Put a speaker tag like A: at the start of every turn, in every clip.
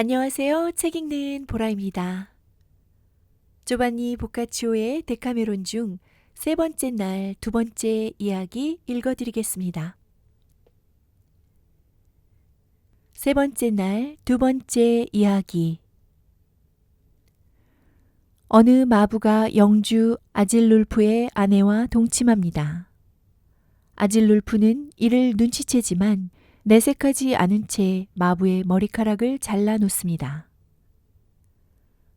A: 안녕하세요. 책 읽는 보라입니다. 조반니 보카치오의 데카메론 중 세 번째 날 두 번째 이야기 읽어드리겠습니다. 세 번째 날 두 번째 이야기. 어느 마부가 영주 아질룰프의 아내와 동침합니다. 아질룰프는 이를 눈치채지만 내색하지 않은 채 마부의 머리카락을 잘라 놓습니다.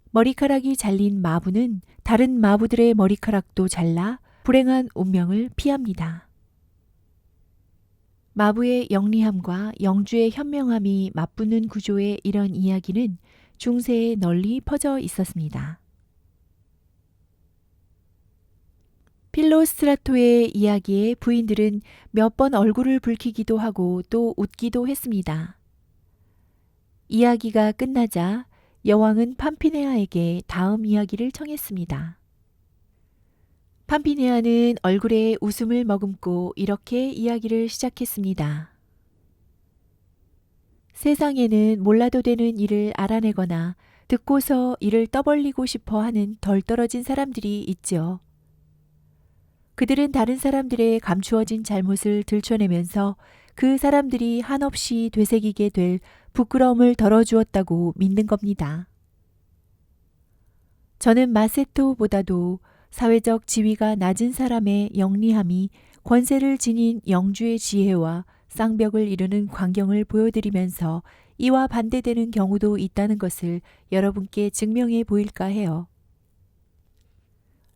A: 머리카락이 잘린 마부는 다른 마부들의 머리카락도 잘라 불행한 운명을 피합니다. 마부의 영리함과 영주의 현명함이 맞붙는 구조의 이런 이야기는 중세에 널리 퍼져 있었습니다. 필로스트라토의 이야기에 부인들은 몇 번 얼굴을 붉히기도 하고 또 웃기도 했습니다. 이야기가 끝나자 여왕은 팜피네아에게 다음 이야기를 청했습니다. 팜피네아는 얼굴에 웃음을 머금고 이렇게 이야기를 시작했습니다. 세상에는 몰라도 되는 일을 알아내거나 듣고서 이를 떠벌리고 싶어 하는 덜 떨어진 사람들이 있지요. 그들은 다른 사람들의 감추어진 잘못을 들춰내면서 그 사람들이 한없이 되새기게 될 부끄러움을 덜어주었다고 믿는 겁니다. 저는 마세토보다도 사회적 지위가 낮은 사람의 영리함이 권세를 지닌 영주의 지혜와 쌍벽을 이루는 광경을 보여드리면서 이와 반대되는 경우도 있다는 것을 여러분께 증명해 보일까 해요.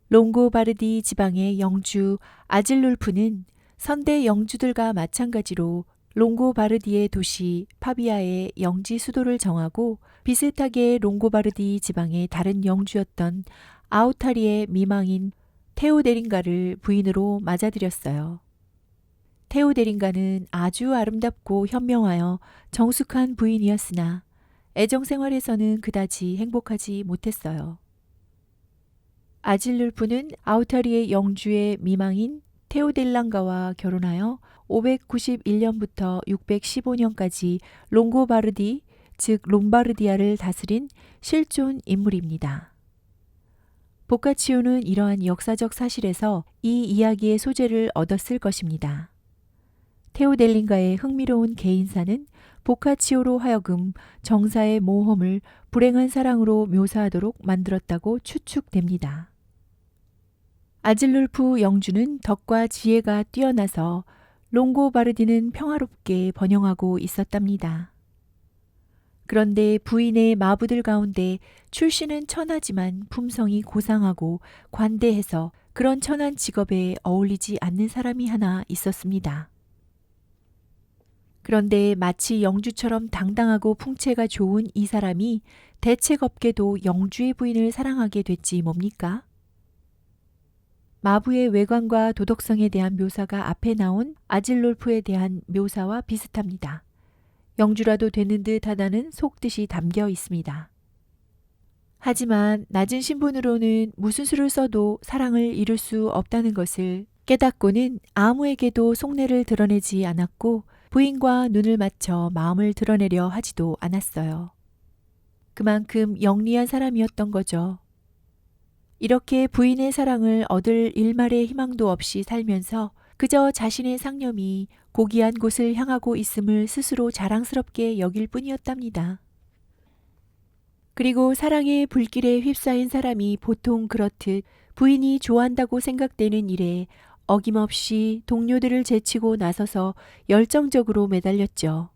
A: 롱고바르디 지방의 영주 아질룰프는 선대 영주들과 마찬가지로 롱고바르디의 도시 파비아의 영지 수도를 정하고 비슷하게 롱고바르디 지방의 다른 영주였던 아우타리의 미망인 테오데린가를 부인으로 맞아들였어요. 테오데린가는 아주 아름답고 현명하여 정숙한 부인이었으나 애정생활에서는 그다지 행복하지 못했어요. 아질룰프는 아우타리의 영주의 미망인 테오델랑가와 결혼하여 591년부터 615년까지 롱고바르디, 즉 롬바르디아를 다스린 실존 인물입니다. 보카치오는 이러한 역사적 사실에서 이 이야기의 소재를 얻었을 것입니다. 테오델린가의 흥미로운 개인사는 보카치오로 하여금 정사의 모험을 불행한 사랑으로 묘사하도록 만들었다고 추측됩니다. 아질룰프 영주는 덕과 지혜가 뛰어나서 롱고바르디는 평화롭게 번영하고 있었답니다. 그런데 부인의 마부들 가운데 출신은 천하지만 품성이 고상하고 관대해서 그런 천한 직업에 어울리지 않는 사람이 하나 있었습니다. 그런데 마치 영주처럼 당당하고 풍채가 좋은 이 사람이 대책 없게도 영주의 부인을 사랑하게 됐지 뭡니까? 마부의 외관과 도덕성에 대한 묘사가 앞에 나온 아질롤프에 대한 묘사와 비슷합니다. 영주라도 되는 듯 하다는 속뜻이 담겨 있습니다. 하지만 낮은 신분으로는 무슨 수를 써도 사랑을 이룰 수 없다는 것을 깨닫고는 아무에게도 속내를 드러내지 않았고 부인과 눈을 맞춰 마음을 드러내려 하지도 않았어요. 그만큼 영리한 사람이었던 거죠. 이렇게 부인의 사랑을 얻을 일말의 희망도 없이 살면서 그저 자신의 상념이 고귀한 곳을 향하고 있음을 스스로 자랑스럽게 여길 뿐이었답니다. 그리고 사랑의 불길에 휩싸인 사람이 보통 그렇듯 부인이 좋아한다고 생각되는 일에 어김없이 동료들을 제치고 나서서 열정적으로 매달렸죠.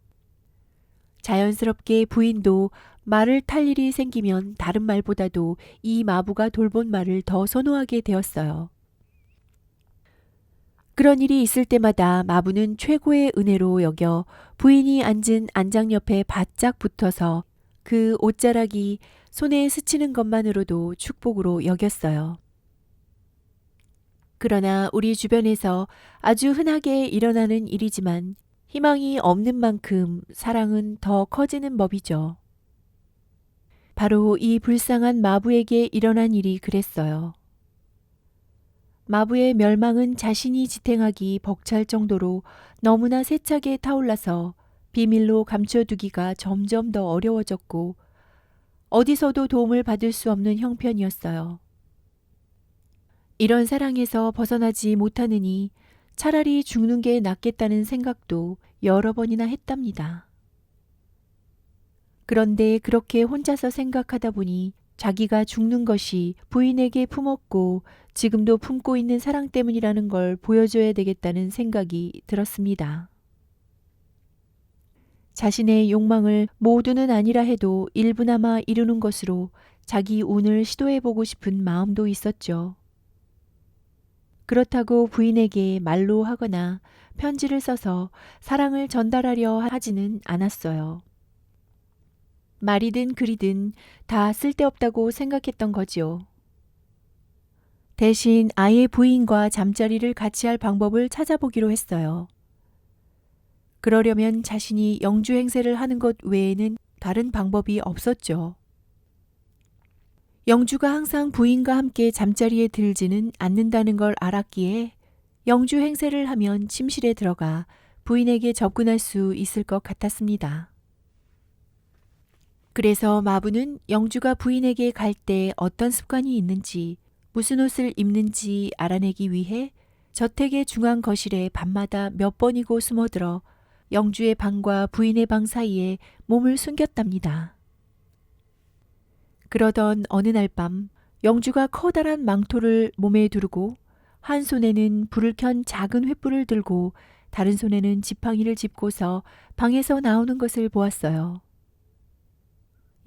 A: 자연스럽게 부인도 말을 탈 일이 생기면 다른 말보다도 이 마부가 돌본 말을 더 선호하게 되었어요. 그런 일이 있을 때마다 마부는 최고의 은혜로 여겨 부인이 앉은 안장 옆에 바짝 붙어서 그 옷자락이 손에 스치는 것만으로도 축복으로 여겼어요. 그러나 우리 주변에서 아주 흔하게 일어나는 일이지만 희망이 없는 만큼 사랑은 더 커지는 법이죠. 바로 이 불쌍한 마부에게 일어난 일이 그랬어요. 마부의 멸망은 자신이 지탱하기 벅찰 정도로 너무나 세차게 타올라서 비밀로 감춰두기가 점점 더 어려워졌고 어디서도 도움을 받을 수 없는 형편이었어요. 이런 사랑에서 벗어나지 못하느니 차라리 죽는 게 낫겠다는 생각도 여러 번이나 했답니다. 그런데 그렇게 혼자서 생각하다 보니 자기가 죽는 것이 부인에게 품었고 지금도 품고 있는 사랑 때문이라는 걸 보여줘야 되겠다는 생각이 들었습니다. 자신의 욕망을 모두는 아니라 해도 일부나마 이루는 것으로 자기 운을 시도해보고 싶은 마음도 있었죠. 그렇다고 부인에게 말로 하거나 편지를 써서 사랑을 전달하려 하지는 않았어요. 말이든 글이든 다 쓸데없다고 생각했던 거지요. 대신 아예 부인과 잠자리를 같이 할 방법을 찾아보기로 했어요. 그러려면 자신이 영주 행세를 하는 것 외에는 다른 방법이 없었죠. 영주가 항상 부인과 함께 잠자리에 들지는 않는다는 걸 알았기에 영주 행세를 하면 침실에 들어가 부인에게 접근할 수 있을 것 같았습니다. 그래서 마부는 영주가 부인에게 갈 때 어떤 습관이 있는지, 무슨 옷을 입는지 알아내기 위해 저택의 중앙 거실에 밤마다 몇 번이고 숨어들어 영주의 방과 부인의 방 사이에 몸을 숨겼답니다. 그러던 어느 날 밤 영주가 커다란 망토를 몸에 두르고 한 손에는 불을 켠 작은 횃불을 들고 다른 손에는 지팡이를 짚고서 방에서 나오는 것을 보았어요.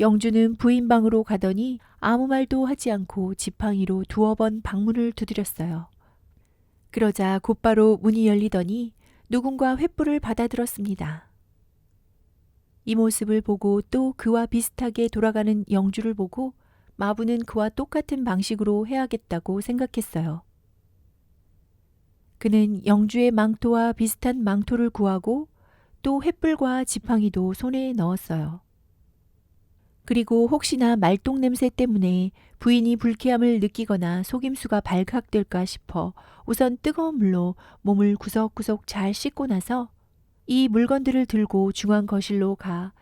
A: 영주는 부인 방으로 가더니 아무 말도 하지 않고 지팡이로 2번 방문을 두드렸어요. 그러자 곧바로 문이 열리더니 누군가 횃불을 받아들었습니다. 이 모습을 보고 또 그와 비슷하게 돌아가는 영주를 보고 마부는 그와 똑같은 방식으로 해야겠다고 생각했어요. 그는 영주의 망토와 비슷한 망토를 구하고 또 횃불과 지팡이도 손에 넣었어요. 그리고 혹시나 말똥 냄새 때문에 부인이 불쾌함을 느끼거나 속임수가 발각될까 싶어 우선 뜨거운 물로 몸을 구석구석 잘 씻고 나서 이 물건들을 들고 중앙 거실로 가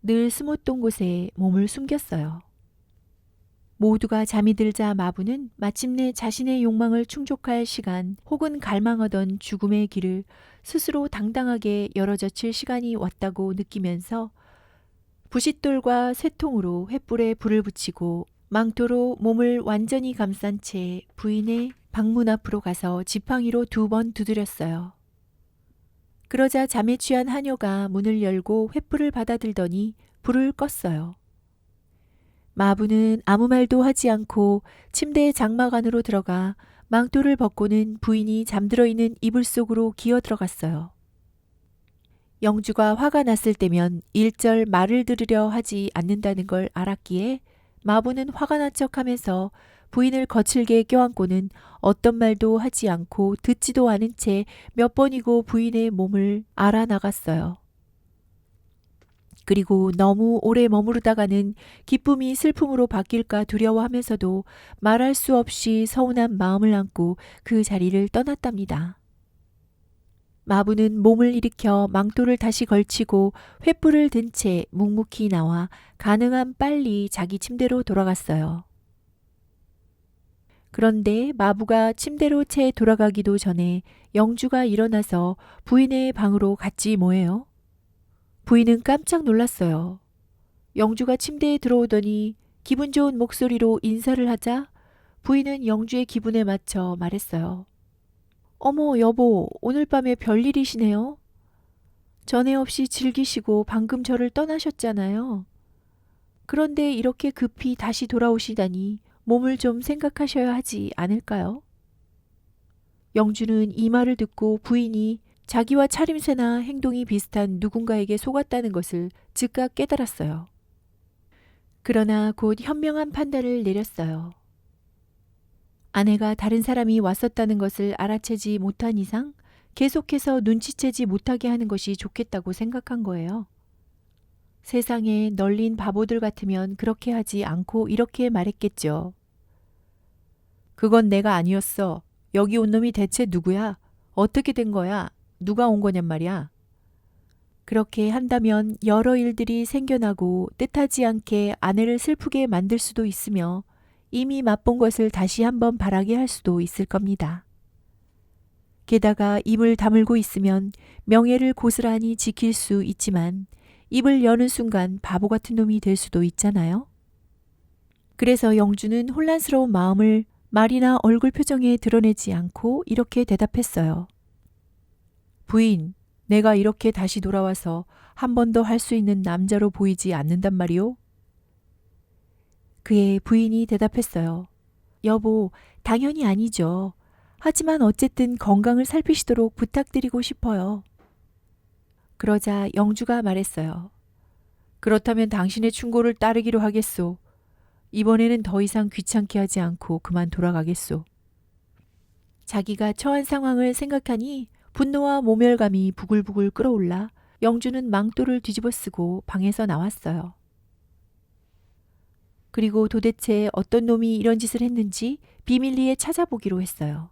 A: 늘 숨었던 곳에 몸을 숨겼어요. 모두가 잠이 들자 마부는 마침내 자신의 욕망을 충족할 시간 혹은 갈망하던 죽음의 길을 스스로 당당하게 열어젖힐 시간이 왔다고 느끼면서 부싯돌과 쇠통으로 횃불에 불을 붙이고 망토로 몸을 완전히 감싼 채 부인의 방문 앞으로 가서 지팡이로 2번 두드렸어요. 그러자 잠에 취한 하녀가 문을 열고 횃불을 받아들더니 불을 껐어요. 마부는 아무 말도 하지 않고 침대의 장막 안으로 들어가 망토를 벗고는 부인이 잠들어 있는 이불 속으로 기어 들어갔어요. 영주가 화가 났을 때면 일절 말을 들으려 하지 않는다는 걸 알았기에 마부는 화가 난 척하면서 부인을 거칠게 껴안고는 어떤 말도 하지 않고 듣지도 않은 채 몇 번이고 부인의 몸을 앓아 나갔어요. 그리고 너무 오래 머무르다가는 기쁨이 슬픔으로 바뀔까 두려워하면서도 말할 수 없이 서운한 마음을 안고 그 자리를 떠났답니다. 마부는 몸을 일으켜 망토를 다시 걸치고 횃불을 든 채 묵묵히 나와 가능한 빨리 자기 침대로 돌아갔어요. 그런데 마부가 침대로 채 돌아가기도 전에 영주가 일어나서 부인의 방으로 갔지 뭐예요. 부인은 깜짝 놀랐어요. 영주가 침대에 들어오더니 기분 좋은 목소리로 인사를 하자 부인은 영주의 기분에 맞춰 말했어요. 어머 여보, 오늘 밤에 별일이시네요. 전에 없이 즐기시고 방금 저를 떠나셨잖아요. 그런데 이렇게 급히 다시 돌아오시다니 몸을 좀 생각하셔야 하지 않을까요? 영주는 이 말을 듣고 부인이 자기와 차림새나 행동이 비슷한 누군가에게 속았다는 것을 즉각 깨달았어요. 그러나 곧 현명한 판단을 내렸어요. 아내가 다른 사람이 왔었다는 것을 알아채지 못한 이상 계속해서 눈치채지 못하게 하는 것이 좋겠다고 생각한 거예요. 세상에 널린 바보들 같으면 그렇게 하지 않고 이렇게 말했겠죠. 그건 내가 아니었어. 여기 온 놈이 대체 누구야? 어떻게 된 거야? 누가 온 거냔 말이야. 그렇게 한다면 여러 일들이 생겨나고 뜻하지 않게 아내를 슬프게 만들 수도 있으며 이미 맛본 것을 다시 한번 바라게 할 수도 있을 겁니다. 게다가 입을 다물고 있으면 명예를 고스란히 지킬 수 있지만 입을 여는 순간 바보 같은 놈이 될 수도 있잖아요. 그래서 영주는 혼란스러운 마음을 말이나 얼굴 표정에 드러내지 않고 이렇게 대답했어요. 부인, 내가 이렇게 다시 돌아와서 한 번 더 할 수 있는 남자로 보이지 않는단 말이오? 그의 부인이 대답했어요. 여보, 당연히 아니죠. 하지만 어쨌든 건강을 살피시도록 부탁드리고 싶어요. 그러자 영주가 말했어요. 그렇다면 당신의 충고를 따르기로 하겠소. 이번에는 더 이상 귀찮게 하지 않고 그만 돌아가겠소. 자기가 처한 상황을 생각하니 분노와 모멸감이 부글부글 끓어올라 영주는 망토를 뒤집어쓰고 방에서 나왔어요. 그리고 도대체 어떤 놈이 이런 짓을 했는지 비밀리에 찾아보기로 했어요.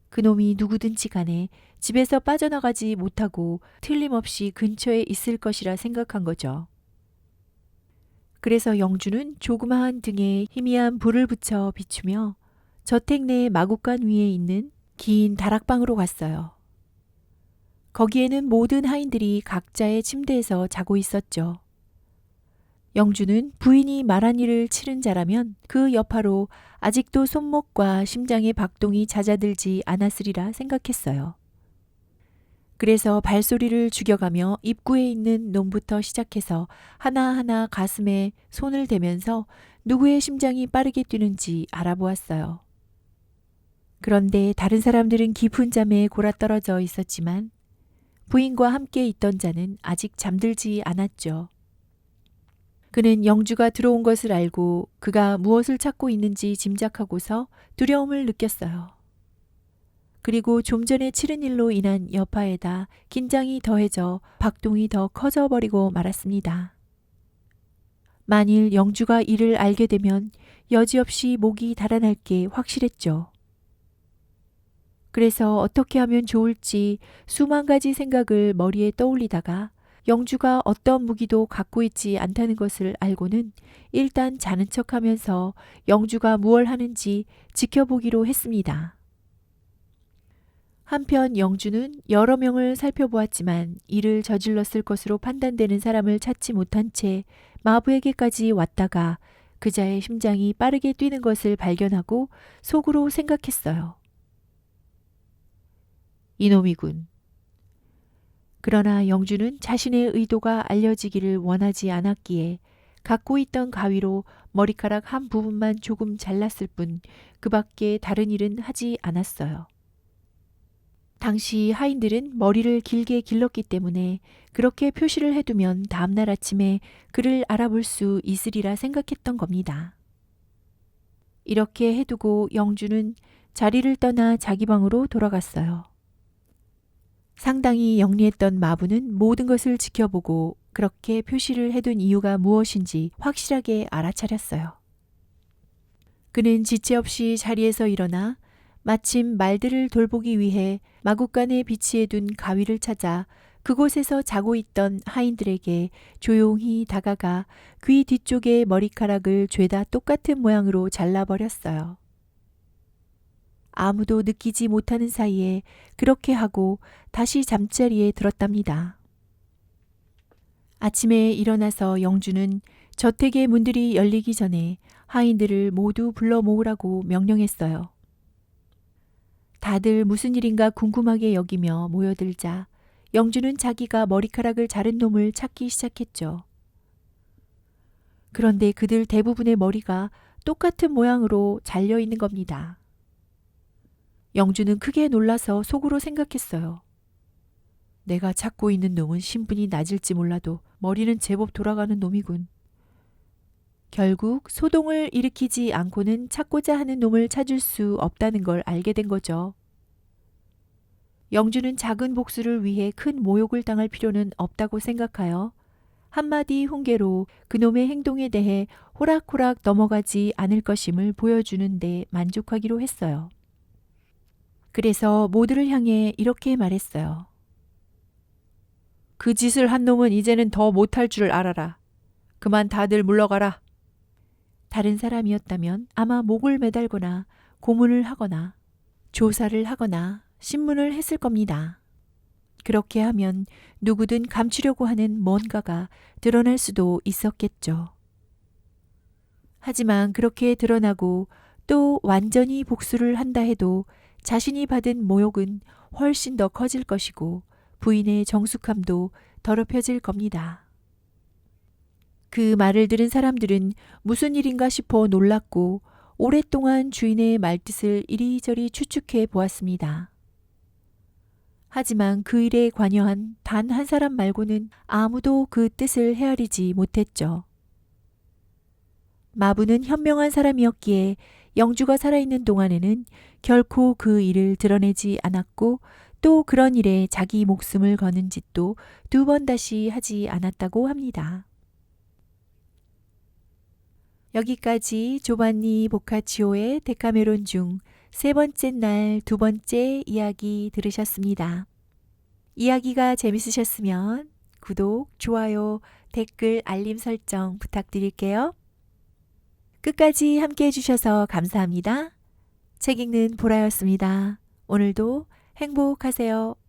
A: 그 놈이 누구든지 간에 집에서 빠져나가지 못하고 틀림없이 근처에 있을 것이라 생각한 거죠. 그래서 영주는 조그마한 등에 희미한 불을 붙여 비추며 저택 내 마구간 위에 있는 긴 다락방으로 갔어요. 거기에는 모든 하인들이 각자의 침대에서 자고 있었죠. 영주는 부인이 말한 일을 치른 자라면 그 여파로 아직도 손목과 심장의 박동이 잦아들지 않았으리라 생각했어요. 그래서 발소리를 죽여가며 입구에 있는 놈부터 시작해서 하나하나 가슴에 손을 대면서 누구의 심장이 빠르게 뛰는지 알아보았어요. 그런데 다른 사람들은 깊은 잠에 골아떨어져 있었지만 부인과 함께 있던 자는 아직 잠들지 않았죠. 그는 영주가 들어온 것을 알고 그가 무엇을 찾고 있는지 짐작하고서 두려움을 느꼈어요. 그리고 좀 전에 치른 일로 인한 여파에다 긴장이 더해져 박동이 더 커져버리고 말았습니다. 만일 영주가 이를 알게 되면 여지없이 목이 달아날 게 확실했죠. 그래서 어떻게 하면 좋을지 수만 가지 생각을 머리에 떠올리다가 영주가 어떤 무기도 갖고 있지 않다는 것을 알고는 일단 자는 척하면서 영주가 무얼 하는지 지켜보기로 했습니다. 한편 영주는 여러 명을 살펴보았지만 이를 저질렀을 것으로 판단되는 사람을 찾지 못한 채 마부에게까지 왔다가 그자의 심장이 빠르게 뛰는 것을 발견하고 속으로 생각했어요. 이놈이군. 그러나 영주는 자신의 의도가 알려지기를 원하지 않았기에 갖고 있던 가위로 머리카락 한 부분만 조금 잘랐을 뿐 그 밖에 다른 일은 하지 않았어요. 당시 하인들은 머리를 길게 길렀기 때문에 그렇게 표시를 해두면 다음날 아침에 그를 알아볼 수 있으리라 생각했던 겁니다. 이렇게 해두고 영주는 자리를 떠나 자기 방으로 돌아갔어요. 상당히 영리했던 마부는 모든 것을 지켜보고 그렇게 표시를 해둔 이유가 무엇인지 확실하게 알아차렸어요. 그는 지체 없이 자리에서 일어나 마침 말들을 돌보기 위해 마구간에 비치해둔 가위를 찾아 그곳에서 자고 있던 하인들에게 조용히 다가가 귀 뒤쪽의 머리카락을 죄다 똑같은 모양으로 잘라버렸어요. 아무도 느끼지 못하는 사이에 그렇게 하고 다시 잠자리에 들었답니다. 아침에 일어나서 영주는 저택의 문들이 열리기 전에 하인들을 모두 불러 모으라고 명령했어요. 다들 무슨 일인가 궁금하게 여기며 모여들자 영주는 자기가 머리카락을 자른 놈을 찾기 시작했죠. 그런데 그들 대부분의 머리가 똑같은 모양으로 잘려 있는 겁니다. 영주는 크게 놀라서 속으로 생각했어요. 내가 찾고 있는 놈은 신분이 낮을지 몰라도 머리는 제법 돌아가는 놈이군. 결국 소동을 일으키지 않고는 찾고자 하는 놈을 찾을 수 없다는 걸 알게 된 거죠. 영주는 작은 복수를 위해 큰 모욕을 당할 필요는 없다고 생각하여 한마디 훈계로 그놈의 행동에 대해 호락호락 넘어가지 않을 것임을 보여주는 데 만족하기로 했어요. 그래서 모두를 향해 이렇게 말했어요. 그 짓을 한 놈은 이제는 더 못할 줄 알아라. 그만 다들 물러가라. 다른 사람이었다면 아마 목을 매달거나 고문을 하거나 조사를 하거나 신문을 했을 겁니다. 그렇게 하면 누구든 감추려고 하는 뭔가가 드러날 수도 있었겠죠. 하지만 그렇게 드러나고 또 완전히 복수를 한다 해도 자신이 받은 모욕은 훨씬 더 커질 것이고 부인의 정숙함도 더럽혀질 겁니다. 그 말을 들은 사람들은 무슨 일인가 싶어 놀랐고 오랫동안 주인의 말뜻을 이리저리 추측해 보았습니다. 하지만 그 일에 관여한 단 한 사람 말고는 아무도 그 뜻을 헤아리지 못했죠. 마부는 현명한 사람이었기에 영주가 살아있는 동안에는 결코 그 일을 드러내지 않았고 또 그런 일에 자기 목숨을 거는 짓도 2번 다시 하지 않았다고 합니다. 여기까지 조반니 보카치오의 데카메론 중 3번째 날 2번째 이야기 들으셨습니다. 이야기가 재밌으셨으면 구독, 좋아요, 댓글, 알림 설정 부탁드릴게요. 끝까지 함께 해주셔서 감사합니다. 책 읽는 보라였습니다. 오늘도 행복하세요.